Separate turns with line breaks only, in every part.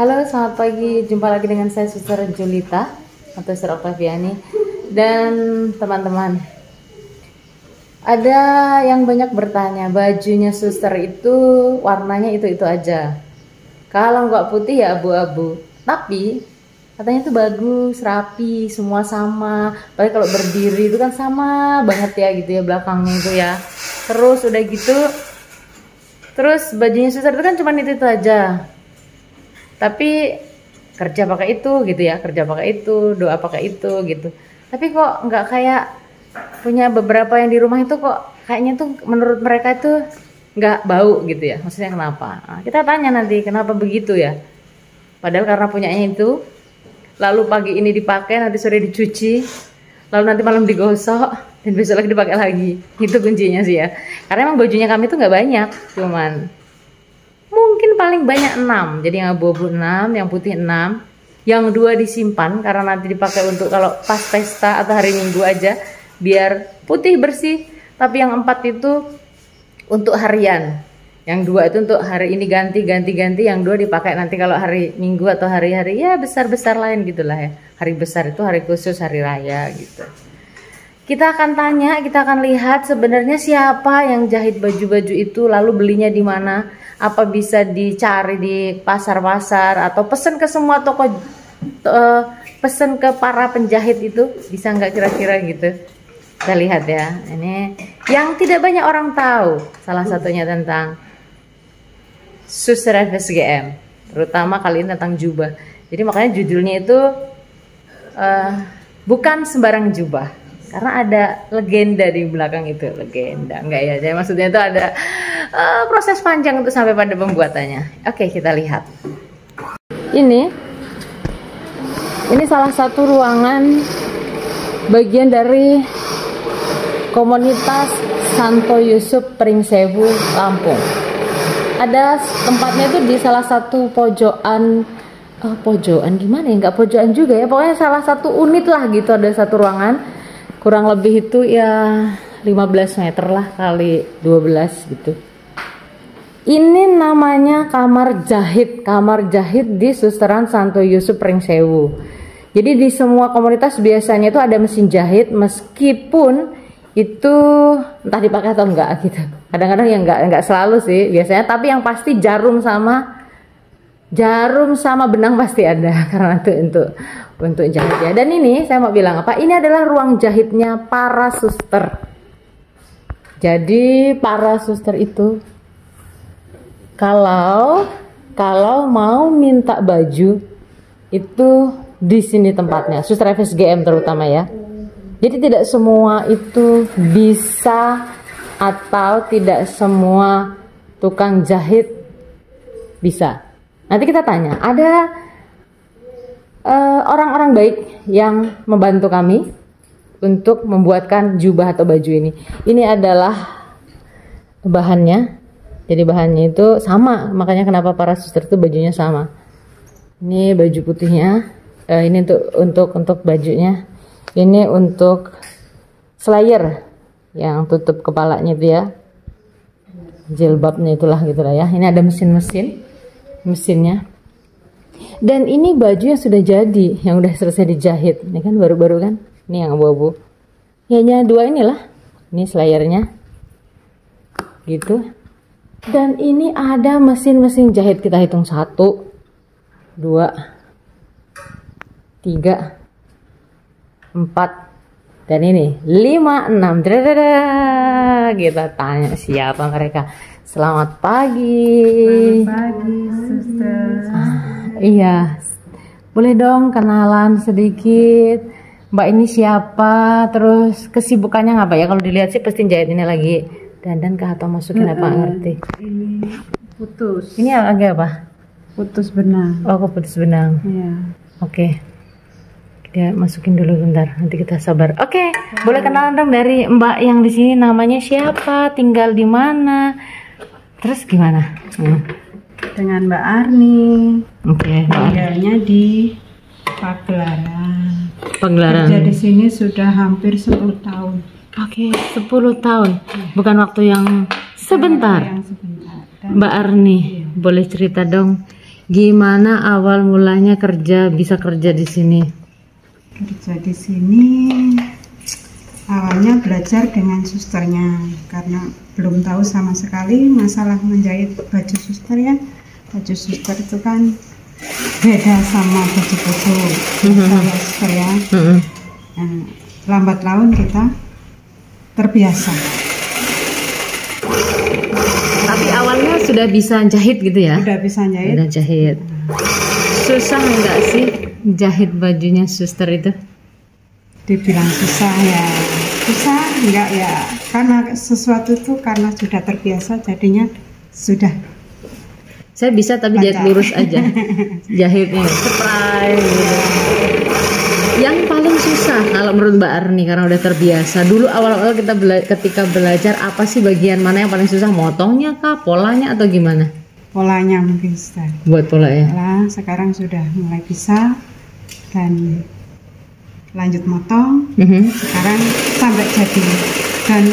Halo, selamat pagi. Jumpa lagi dengan saya Suster Julita atau Suster Oktaviani. Dan teman-teman, ada yang banyak bertanya, bajunya Suster itu warnanya itu-itu aja. Kalau nggak putih ya abu-abu. Tapi katanya itu bagus, rapi, semua sama. Apalagi kalau berdiri itu kan sama banget ya gitu ya belakangnya itu ya. Terus udah gitu, terus bajunya Suster itu kan cuma itu aja. Tapi kerja pakai itu gitu ya, kerja pakai itu, doa pakai itu gitu. Tapi kok nggak kayak punya beberapa yang di rumah itu kok kayaknya tuh menurut mereka itu nggak bau gitu ya. Maksudnya kenapa? Nah, kita tanya nanti kenapa begitu ya. Padahal karena punyanya itu, lalu pagi ini dipakai, nanti sore dicuci, lalu nanti malam digosok, dan besok lagi dipakai lagi. Itu kuncinya sih ya. Karena emang bajunya kami tuh nggak banyak, cuman mungkin paling banyak 6. Jadi yang abu-abu 6, yang putih 6, yang 2 disimpan karena nanti dipakai untuk kalau pas pesta atau hari Minggu aja biar putih bersih. Tapi yang 4 itu untuk harian, yang 2 itu untuk hari ini ganti, yang 2 dipakai nanti kalau hari Minggu atau hari-hari ya besar-besar lain gitulah ya. Hari besar itu hari khusus, hari raya gitu. Kita akan tanya, kita akan lihat sebenarnya siapa yang jahit baju-baju itu, lalu belinya di mana, apa bisa dicari di pasar-pasar atau pesan ke semua toko, pesan ke para penjahit itu, bisa nggak kira-kira gitu. Kita lihat ya, ini yang tidak banyak orang tahu, salah satunya tentang Suster FSGM, terutama kali ini tentang jubah. Jadi makanya judulnya itu bukan sembarang jubah. Karena ada legenda di belakang itu, legenda enggak ya? Jadi maksudnya itu ada proses panjang untuk sampai pada pembuatannya. Oke, kita lihat. Ini salah satu ruangan bagian dari komunitas Santo Yusuf Pringsewu, Lampung. Ada tempatnya itu di salah satu pojokan, pojokan gimana ya? Enggak pojokan juga ya. Pokoknya salah satu unit lah gitu, ada satu ruangan. Kurang lebih itu ya 15 meter lah kali 12 gitu. Ini namanya kamar jahit di Susteran Santo Yusuf Pringsewu. Jadi di semua komunitas biasanya itu ada mesin jahit, meskipun itu entah dipakai atau enggak gitu. Kadang-kadang ya enggak selalu sih biasanya, tapi yang pasti jarum sama benang pasti ada karena itu untuk jahit ya. Dan ini saya mau bilang apa? Ini adalah ruang jahitnya para suster. Jadi para suster itu kalau mau minta baju itu di sini tempatnya, Suster FSGM terutama ya. Jadi tidak semua itu bisa, atau tidak semua tukang jahit bisa. Nanti kita tanya, ada orang-orang baik yang membantu kami untuk membuatkan jubah atau baju ini. Ini adalah bahannya. Jadi bahannya itu sama, makanya kenapa para suster itu bajunya sama. Ini baju putihnya, ini untuk bajunya. Ini untuk slayer yang tutup kepalanya itu ya, jilbabnya itulah gitulah ya. Ini ada mesinnya. Dan ini baju yang sudah jadi, yang udah selesai dijahit. Ini kan baru-baru kan. Ini yang abu-abu. Hanya 2 inilah. Ini slayernya. Gitu. Dan ini ada mesin-mesin jahit, kita hitung 1, 2, 3, 4, dan ini 5, 6. Kita tanya siapa mereka. Selamat pagi.
Selamat pagi, Suster.
Iya, boleh dong kenalan sedikit. Mbak ini siapa? Terus kesibukannya ngapa ya? Kalau dilihat sih pasti jahit ini lagi dandan kah atau masukin apa ngerti?
Ini putus.
Ini agak apa?
Putus benang.
Oh, putus benang.
Iya.
Oke. Kita masukin dulu bentar. Nanti kita sabar. Oke. Boleh kenalan dong dari Mbak yang di sini, namanya siapa? Tinggal di mana? Terus gimana?
Dengan Mbak Arni.
Oke.
Tinggalnya di Pagelaran.
Pagelaran.
Kerja di sini sudah hampir 10 tahun.
Oke, 10 tahun. Bukan waktu yang sebentar.
Yang sebentar.
Mbak Arni, boleh cerita dong Gimana awal mulanya bisa kerja di sini?
Kerja di sini awalnya belajar dengan susternya karena belum tahu sama sekali masalah menjahit baju suster ya. Baju suster itu kan beda sama baju-baju saya suster ya. Nah, lambat laun kita terbiasa.
Tapi awalnya sudah bisa jahit gitu ya?
Udah bisa jahit.
Udah jahit. Susah enggak sih jahit bajunya suster itu?
Dibilang susah ya, susah enggak ya, karena sesuatu itu karena sudah terbiasa jadinya sudah.
Saya bisa tapi jahit lurus aja. Jahitnya spray gitu. Yang paling susah kalau menurut Mbak Arni karena udah terbiasa. Dulu awal-awal ketika belajar apa sih bagian mana yang paling susah? Motongnya kah, polanya atau gimana?
Polanya mungkin sudah.
Buat pola ya.
Nah, sekarang sudah mulai bisa dan lanjut motong. Sekarang sampai jadi dan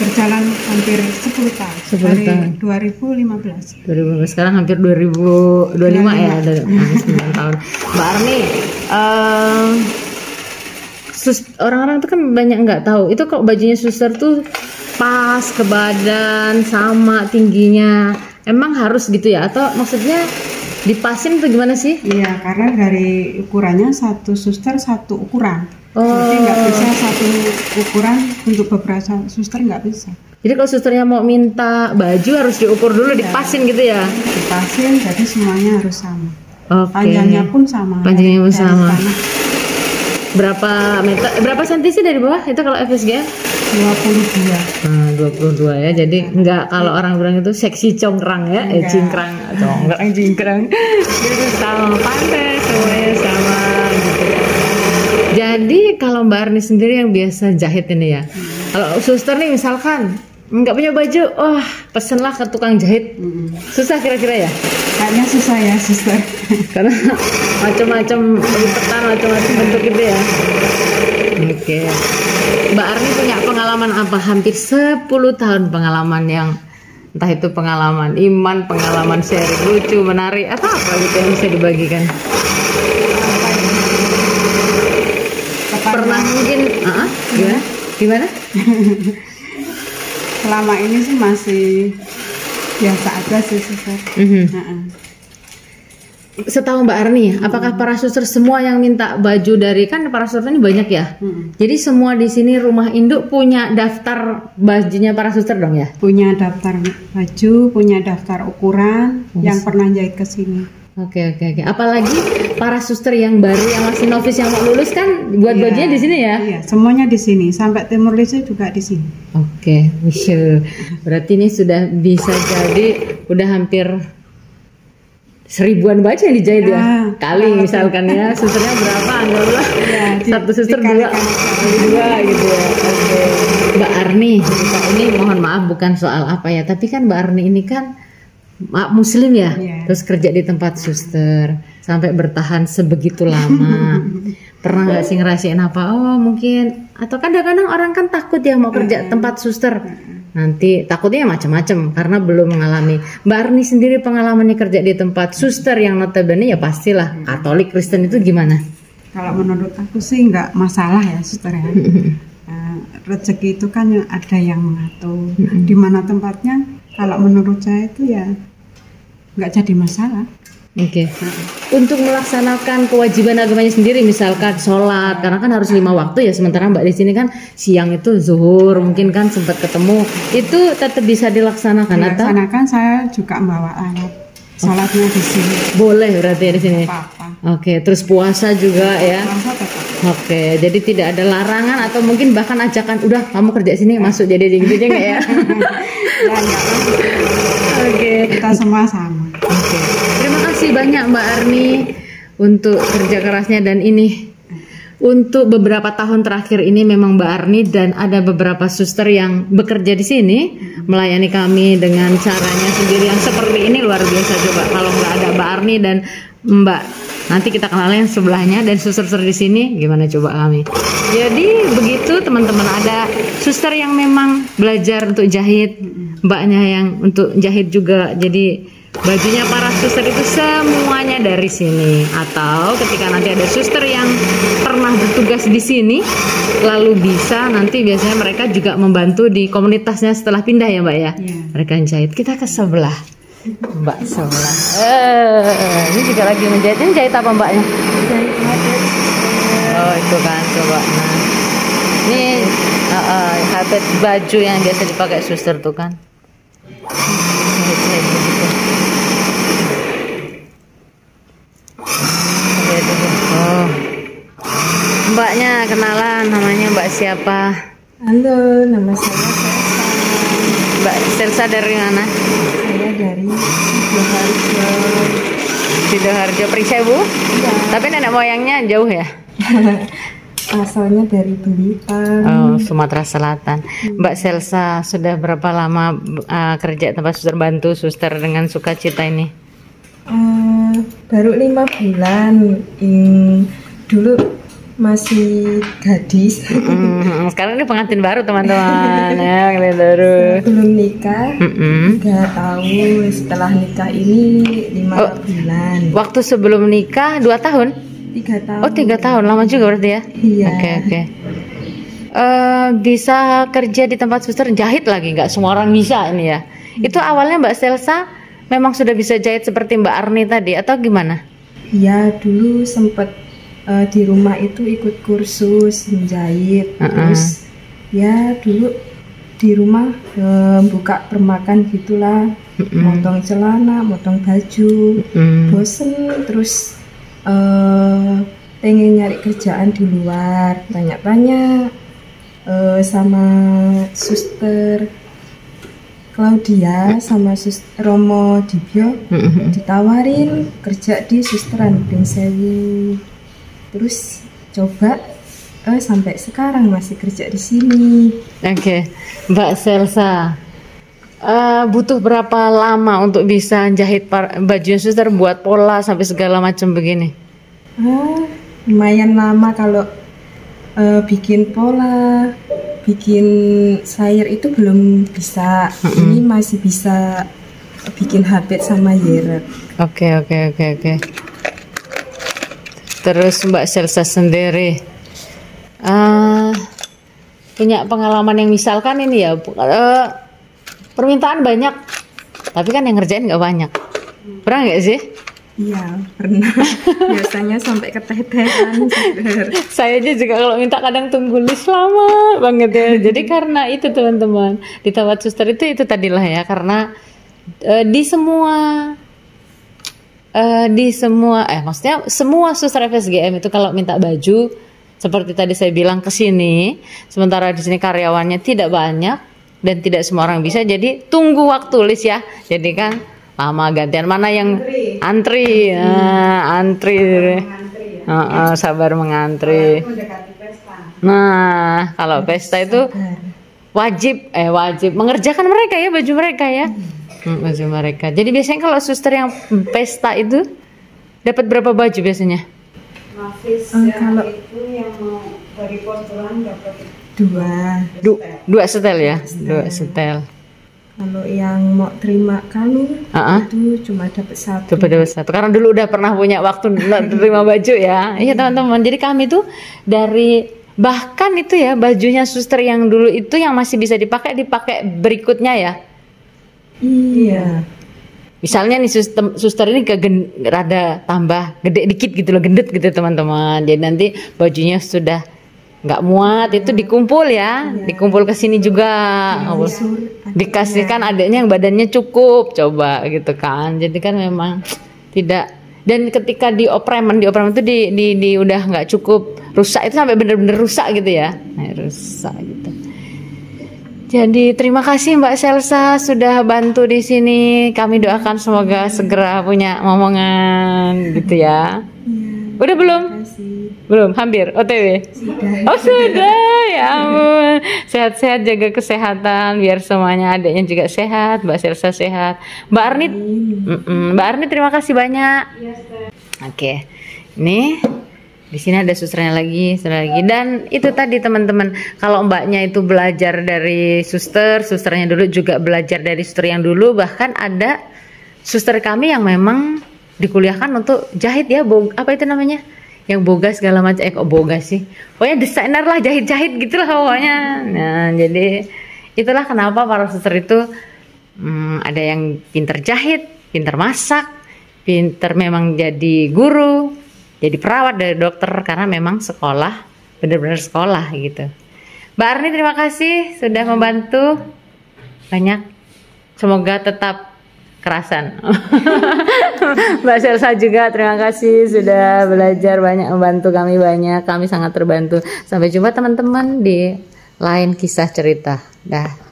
berjalan hampir 10 tahun.
10 tahun.
2015.
Sekarang hampir 2025 ya, dari 9 tahun. Mbak Arni, orang-orang itu kan banyak nggak tahu. Itu kok bajunya suster tuh pas ke badan sama tingginya. Emang harus gitu ya? Atau maksudnya dipasin atau gimana sih?
Iya, karena dari ukurannya satu suster satu ukuran. Jadi nggak bisa satu ukuran untuk beberapa suster, nggak bisa.
Jadi kalau susternya mau minta baju harus diukur dulu, dipasin gitu ya?
Dipasin, jadi semuanya harus sama.
Oke.
Panjangnya pun sama.
Panjangnya pun sama. Berapa meter? Berapa senti sih dari bawah itu kalau FSGM?
22.
Nah, 22 ya. Jadi enggak kalau orang bilang itu seksi congkrang ya, cingkrang, congkrang, cingkrang. Itu sama pantai, semuanya sama gitu ya. Jadi kalau Mbak Arni sendiri yang biasa jahit ini ya. Kalau suster nih misalkan nggak punya baju, wah pesenlah ke tukang jahit. Susah kira-kira ya?
Kayaknya susah ya suster.
Karena macam-macam lipetan, macam-macam bentuk gitu ya. Oke. Mbak Arni punya pengalaman apa? Hampir 10 tahun pengalaman yang entah itu pengalaman iman, pengalaman sharing lucu, menarik, atau apa gitu yang bisa dibagikan? Pernah mungkin gimana?
Selama ini sih masih biasa aja sih suster.
Setahu Mbak Arni, apakah para suster semua yang minta baju dari, kan para suster ini banyak ya? Jadi semua di sini rumah induk punya daftar bajunya para suster dong ya?
Punya daftar baju, punya daftar ukuran yang pernah jahit ke sini.
Oke. Apalagi para suster yang baru, yang masih novice, yang mau lulus kan buat bajunya di sini ya?
Iya, semuanya di sini. Sampai Timur Leste juga di sini.
Oke, berarti ini sudah bisa jadi udah hampir 1000-an baju yang dijahit ya? Kali misalkan ya, susternya berapa? Anggaplah satu suster dua gitu ya. Oke. Mbak Arni, ini mohon maaf bukan soal apa ya, tapi kan Mbak Arni ini kan Muslim ya, terus kerja di tempat suster sampai bertahan sebegitu lama. Pernah nggak sih ngerasain apa? Oh mungkin, atau kadang-kadang orang kan takut ya mau kerja tempat suster. Nanti takutnya macam-macam karena belum mengalami. Mbak Arni sendiri pengalamannya kerja di tempat suster yang notabene ya pastilah Katolik Kristen itu gimana?
Kalau menurut aku sih nggak masalah ya suster ya. Rezeki itu kan ada yang mengatur. Di mana tempatnya? Kalau menurut saya itu ya nggak jadi masalah.
Oke. Untuk melaksanakan kewajiban agamanya sendiri, misalkan sholat, karena kan harus 5 waktu ya. Sementara Mbak di sini kan siang itu zuhur, mungkin kan sempat ketemu, itu tetap bisa dilaksanakan.
Dilaksanakan, saya juga membawa alat sholatnya di sini.
Boleh berarti ya di sini.
Apa-apa.
Oke. Terus puasa juga ya.
Puasa tetap.
Oke. Jadi tidak ada larangan atau mungkin bahkan ajakan, udah kamu kerja sini masuk jadi gitu aja nggak ya? Oke.
Kita semua sama.
Oke. Terima kasih banyak Mbak Arni untuk kerja kerasnya, dan ini untuk beberapa tahun terakhir ini memang Mbak Arni dan ada beberapa suster yang bekerja di sini melayani kami dengan caranya sendiri yang seperti ini luar biasa. Coba kalau nggak ada Mbak Arni dan Mbak, nanti kita kenalin yang sebelahnya dan suster-suster di sini gimana coba kami. Jadi begitu teman-teman, ada suster yang memang belajar untuk jahit, mbaknya yang untuk jahit juga. Jadi bajunya para suster itu semuanya dari sini. Atau ketika nanti ada suster yang pernah bertugas di sini, lalu bisa nanti biasanya mereka juga membantu di komunitasnya setelah pindah ya Mbak ya.
Iya.
Mereka jahit. Kita ke sebelah. Mbak sebelah. Ini juga lagi menjahit. Ini jahit apa Mbaknya?
Jahit habit.
Oh itu kan coba. Nah, ini habit baju yang biasa dipakai suster tuh kan. Jahit begitu. Oh. Mbaknya kenalan, namanya Mbak siapa?
Halo, nama saya Selsa.
Mbak Selsa dari mana?
Saya dari Sidoarjo.
Sidoarjo Pringsewu?
Iya.
Tapi nenek moyangnya jauh ya?
Asalnya dari Blitar.
Oh, Sumatera Selatan. Mbak Selsa sudah berapa lama kerja tempat suster, bantu suster dengan sukacita ini?
Baru 5 bulan. Dulu masih gadis.
Sekarang ini pengantin baru teman-teman. Ya, pengantin baru.
Belum nikah. 3 tahun. Setelah nikah ini 5 bulan.
Waktu sebelum nikah 2 tahun?
3 tahun.
Oh 3 tahun, lama juga berarti ya?
Iya.
Oke. Bisa kerja di tempat suster jahit lagi, nggak semua orang bisa ini ya. Itu awalnya Mbak Selsa memang sudah bisa jahit seperti Mbak Arni tadi atau gimana?
Iya, dulu sempat di rumah itu ikut kursus menjahit. Terus ya dulu di rumah buka permakan gitulah, motong celana, motong baju, bosen terus pengen nyari kerjaan di luar, tanya-tanya sama suster Claudia sama suster Romo Dibyo, ditawarin kerja di susteran Pringsewu. Terus coba sampai sekarang masih kerja di sini.
Oke. Mbak Selsa, butuh berapa lama untuk bisa jahit baju suster buat pola sampai segala macam begini?
Lumayan lama kalau bikin pola, bikin slayer itu belum bisa. Ini masih bisa bikin habit sama yeret.
Oke. Terus Mbak Selsa sendiri punya pengalaman yang misalkan ini ya, permintaan banyak, tapi kan yang ngerjain nggak banyak. Pernah nggak sih?
Iya, pernah. Biasanya sampai keteteran.
Saya aja juga kalau minta kadang tunggu list lama banget ya. Jadi karena itu teman-teman, di tempat suster itu tadilah ya, karena maksudnya semua suster FSGM itu kalau minta baju seperti tadi saya bilang ke sini, sementara di sini karyawannya tidak banyak dan tidak semua orang bisa, jadi tunggu waktu list ya. Jadi kan lama gantian mana yang antri. Sabar mengantri. Nah, kalau pesta itu wajib mengerjakan mereka ya, baju mereka ya. Baju mereka. Jadi biasanya kalau suster yang pesta itu dapat berapa baju biasanya?
Kalau itu yang mau dari postulan dapat
2 setel ya, 2 setel.
Kalau yang mau terima kalung itu cuma dapat 1.
Karena dulu udah pernah punya waktu terima baju ya. Iya teman-teman. Jadi kami tuh bahkan itu ya, bajunya suster yang dulu itu yang masih bisa dipakai berikutnya ya.
Iya.
Misalnya nih suster ini rada tambah gede dikit gitu loh, gendut gitu teman-teman. Jadi nanti bajunya sudah nggak muat, itu dikumpul ya, dikumpul ke sini juga. Dikasihkan adiknya yang badannya cukup, coba gitu kan. Jadi kan memang tidak. Dan ketika di opreman itu di udah nggak cukup, rusak itu sampai bener-bener rusak gitu ya. Rusak gitu. Jadi terima kasih Mbak Selsa sudah bantu di sini. Kami doakan semoga segera punya momongan gitu ya. Udah belum? Belum, hampir OTW. Oh sudah, ya ampun. Sehat-sehat, jaga kesehatan biar semuanya, adiknya juga sehat, Mbak Selsa sehat. Mbak Arni terima kasih banyak. Oke. Ini di sini ada susternya lagi, dan itu tadi teman-teman, kalau mbaknya itu belajar dari susternya dulu juga belajar dari suster yang dulu, bahkan ada suster kami yang memang dikuliahkan untuk jahit ya, apa itu namanya? Yang boga segala macam, kok boga sih? Pokoknya desainer lah, jahit-jahit gitu lah pokoknya. Nah, jadi itulah kenapa para suster itu ada yang pinter jahit, pinter masak, pinter memang jadi guru, jadi perawat dari dokter, karena memang sekolah, benar-benar sekolah gitu. Mbak Arni terima kasih sudah membantu banyak. Semoga tetap kerasan. Mbak Selsa juga terima kasih sudah belajar banyak, membantu kami banyak. Kami sangat terbantu. Sampai jumpa teman-teman di lain kisah cerita. Dah.